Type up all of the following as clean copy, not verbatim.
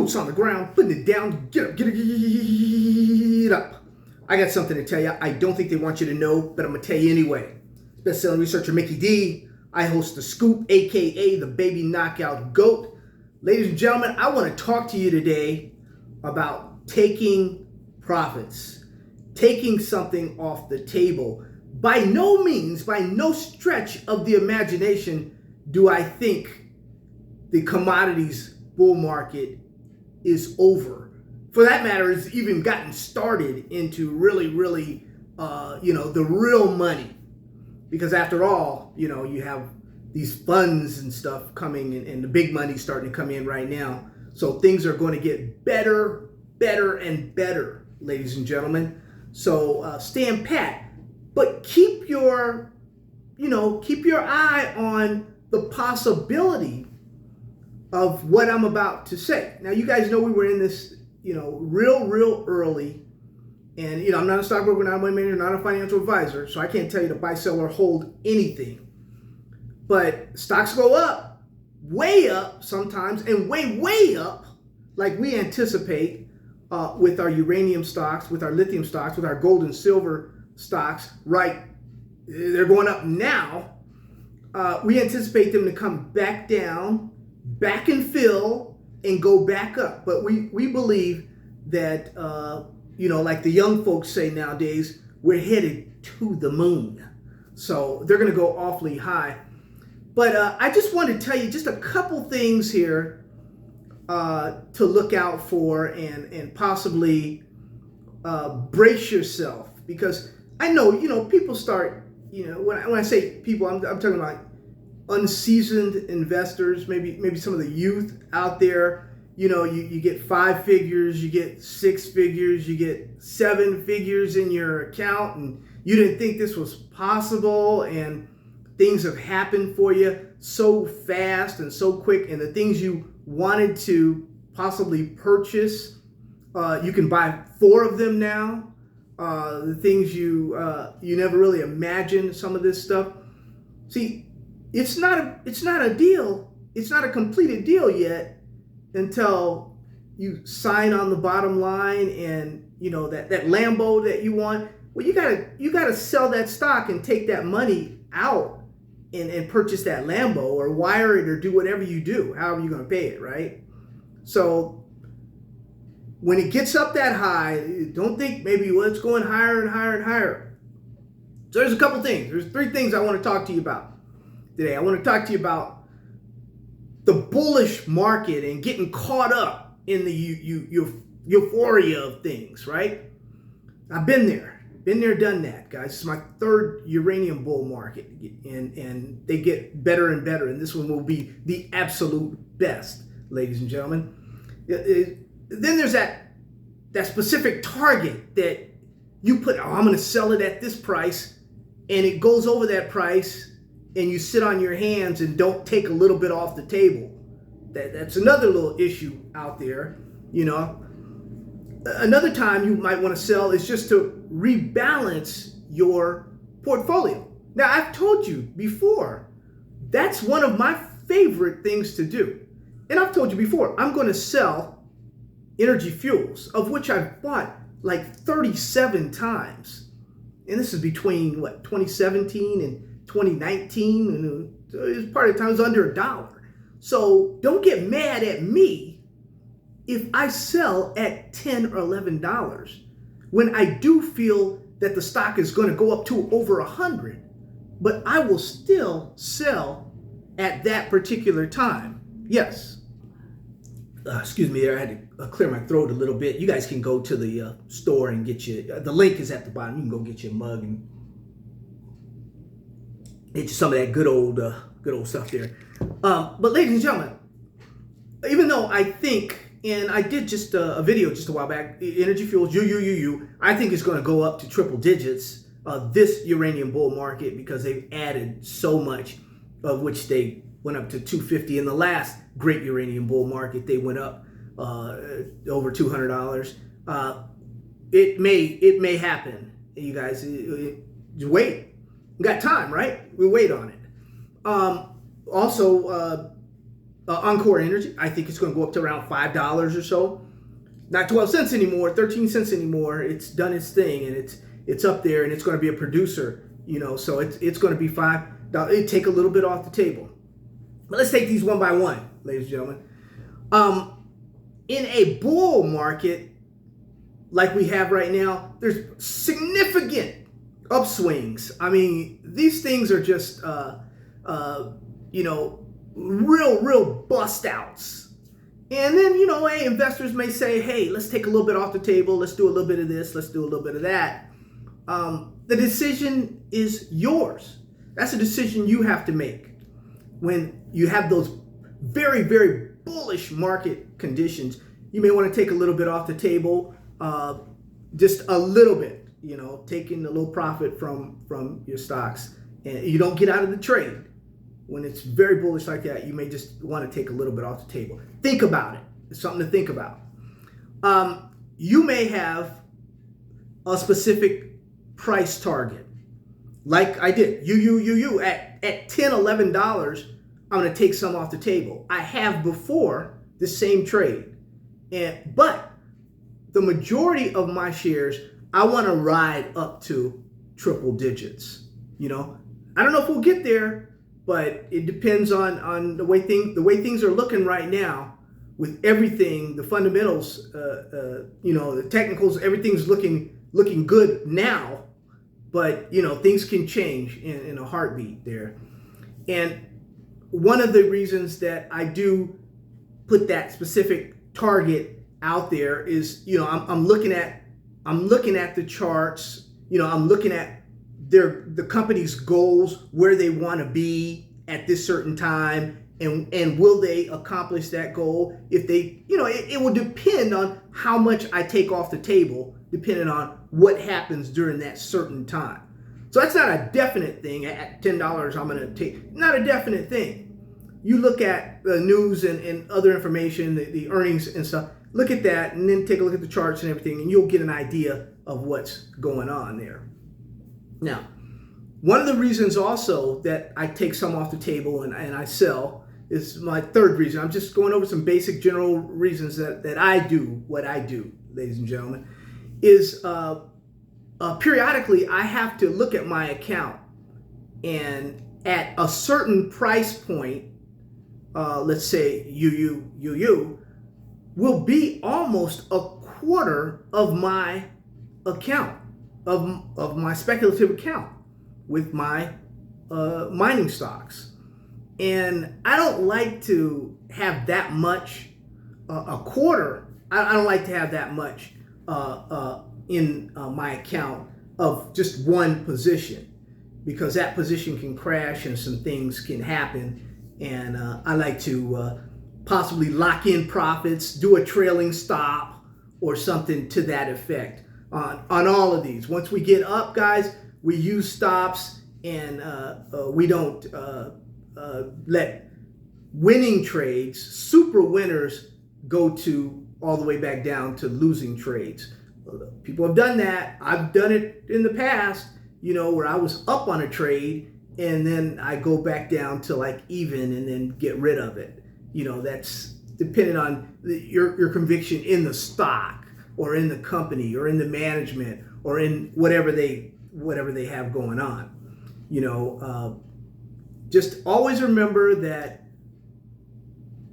boots on the ground, putting it down, get up, get up. I got something to tell you. I don't think they want you to know, but I'm going to tell you anyway. Best-selling researcher Mickey D. I host The Scoop, a.k.a. the Baby Knockout GOAT. Ladies and gentlemen, I want to talk to you today about taking profits, taking something off the table. By no means, by no stretch of the imagination do I think the commodities bull market is over. For that matter, it's even gotten started into really, the real money. Because after all, you have these funds and stuff coming and the big money's starting to come in right now. So things are going to get better, and better, ladies and gentlemen. So stand pat, but keep your eye on the possibility of what I'm about to say. Now, you guys know we were in this, real early. And, I'm not a stockbroker, not a money manager, not a financial advisor, so I can't tell you to buy, sell, or hold anything. But stocks go up, way up sometimes, and way up, like we anticipate with our uranium stocks, with our lithium stocks, with our gold and silver stocks, right? They're going up now. We anticipate them to come back down, back and fill, and go back up. But we believe that, like the young folks say nowadays, we're headed to the moon. So they're going to go awfully high. But I just want to tell you just a couple things here to look out for and possibly brace yourself. Because I know, people start, when I say people, I'm talking about unseasoned investors, maybe some of the youth out there. You get 5 figures, you get 6 figures, you get 7 figures in your account, and you didn't think this was possible, and things have happened for you so fast and so quick, and the things you wanted to possibly purchase, you can buy 4 of them now. The things you never really imagined, some of this stuff. See, it's not a deal. It's not a completed deal yet until you sign on the bottom line and that Lambo that you want. Well, you gotta sell that stock and take that money out and purchase that Lambo, or wire it, or do whatever you do, however you're gonna pay it, right? So when it gets up that high, don't think maybe it's going higher and higher and higher. So there's a couple things. There's 3 things I want to talk to you about today. I want to talk to you about the bullish market and getting caught up in the euphoria of things, right? I've been there, done that, guys. It's my 3rd uranium bull market, and they get better and better, and this one will be the absolute best, ladies and gentlemen. Then there's that specific target that you put, I'm going to sell it at this price, and it goes over that price, and you sit on your hands and don't take a little bit off the table. That's another little issue out there, Another time you might want to sell is just to rebalance your portfolio. Now, I've told you before, that's one of my favorite things to do. And I've told you before, I'm going to sell Energy Fuels, of which I've bought like 37 times. And this is between, 2017 and 2019, and it was part of the time it was under $1. So don't get mad at me if I sell at $10 or $11 when I do feel that the stock is going to go up to over 100, but I will still sell at that particular time. Yes. Excuse me there, I had to clear my throat a little bit. You guys can go to the store and get you, the link is at the bottom. You can go get your mug and get you some of that good old stuff there. But ladies and gentlemen, even though I think, and I did just a video just a while back, Energy Fuels, I think it's going to go up to triple digits this uranium bull market, because they've added so much, of which they went up to 250 in the last great uranium bull market. They went up over $200. It may happen, you guys. Just wait. We got time, right? We wait on it. Also, Encore Energy, I think it's going to go up to around $5 or so. Not 12 cents anymore, 13 cents anymore. It's done its thing, and it's up there, and it's going to be a producer, so it's going to be $5. It take a little bit off the table. But let's take these one by one, ladies and gentlemen. In a bull market like we have right now, there's significant upswings. I mean, these things are just, real bust outs. And then, hey, investors may say, hey, let's take a little bit off the table. Let's do a little bit of this. Let's do a little bit of that. The decision is yours. That's a decision you have to make when you have those very, very bullish market conditions. You may want to take a little bit off the table, just a little bit, taking a little profit from your stocks. And you don't get out of the trade. When it's very bullish like that, you may just want to take a little bit off the table. Think about it. It's something to think about. You may have a specific price target, like I did. At $10, $11, I'm going to take some off the table. I have before the same trade, but the majority of my shares, I want to ride up to triple digits. I don't know if we'll get there, but it depends on the way things are looking right now. With everything, the fundamentals, the technicals, everything's looking good now. But things can change in a heartbeat there. And one of the reasons that I do put that specific target out there is, I'm looking at the charts. I'm looking at the company's goals, where they want to be at this certain time, and will they accomplish that goal? If they, it will depend on how much I take off the table, depending on what happens during that certain time. So that's not a definite thing. At $10, I'm going to take, not a definite thing. You look at the news and other information, the earnings and stuff, look at that, and then take a look at the charts and everything, and you'll get an idea of what's going on there. Now, one of the reasons also that I take some off the table and I sell is my third reason. I'm just going over some basic general reasons that I do what I do, ladies and gentlemen, is periodically I have to look at my account, and at a certain price point, let's say UU will be almost a quarter of my account, of my speculative account with my mining stocks. And I don't like to have that much, a quarter. I don't like to have that much in my account of just one position, because that position can crash and some things can happen. And I like to possibly lock in profits, do a trailing stop or something to that effect on all of these. Once we get up, guys, we use stops, and we don't let winning trades, super winners, go to all the way back down to losing trades. People have done that. I've done it in the past, where I was up on a trade and then I go back down to like even and then get rid of it. That's depending on your conviction in the stock or in the company or in the management or in whatever they have going on. Just always remember that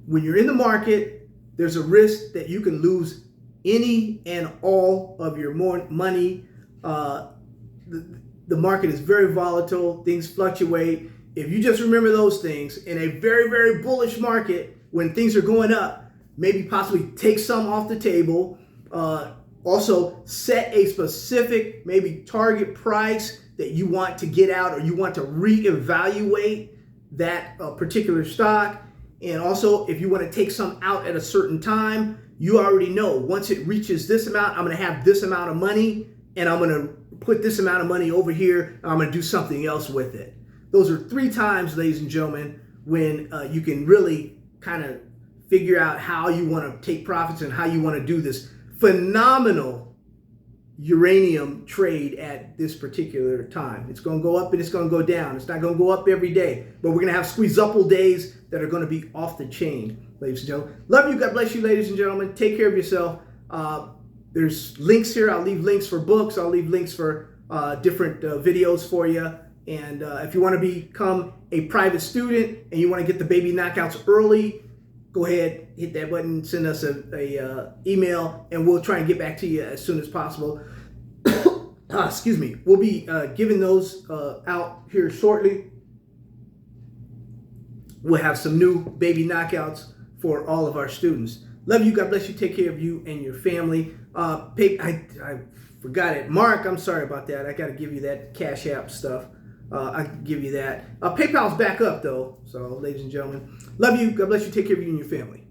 when you're in the market, there's a risk that you can lose any and all of your money. The market is very volatile. Things fluctuate. If you just remember those things in a very, very bullish market, when things are going up, maybe possibly take some off the table. Also set a specific maybe target price that you want to get out, or you want to reevaluate that particular stock. And also, if you want to take some out at a certain time, you already know once it reaches this amount, I'm going to have this amount of money, and I'm going to put this amount of money over here, and I'm going to do something else with it. Those are 3 times, ladies and gentlemen, when you can really kind of figure out how you want to take profits and how you want to do this phenomenal uranium trade at this particular time. It's going to go up and it's going to go down. It's not going to go up every day, but we're going to have squeeze-upple days that are going to be off the chain, ladies and gentlemen. Love you. God bless you, ladies and gentlemen. Take care of yourself. There's links here. I'll leave links for books. I'll leave links for different videos for you. And if you want to become a private student and you want to get the baby knockouts early, go ahead, hit that button, send us a email, and we'll try and get back to you as soon as possible. Excuse me. We'll be giving those out here shortly. We'll have some new baby knockouts for all of our students. Love you. God bless you. Take care of you and your family. I forgot it. Mark, I'm sorry about that. I got to give you that Cash App stuff. I can give you that. PayPal's back up, though. So, ladies and gentlemen, love you. God bless you. Take care of you and your family.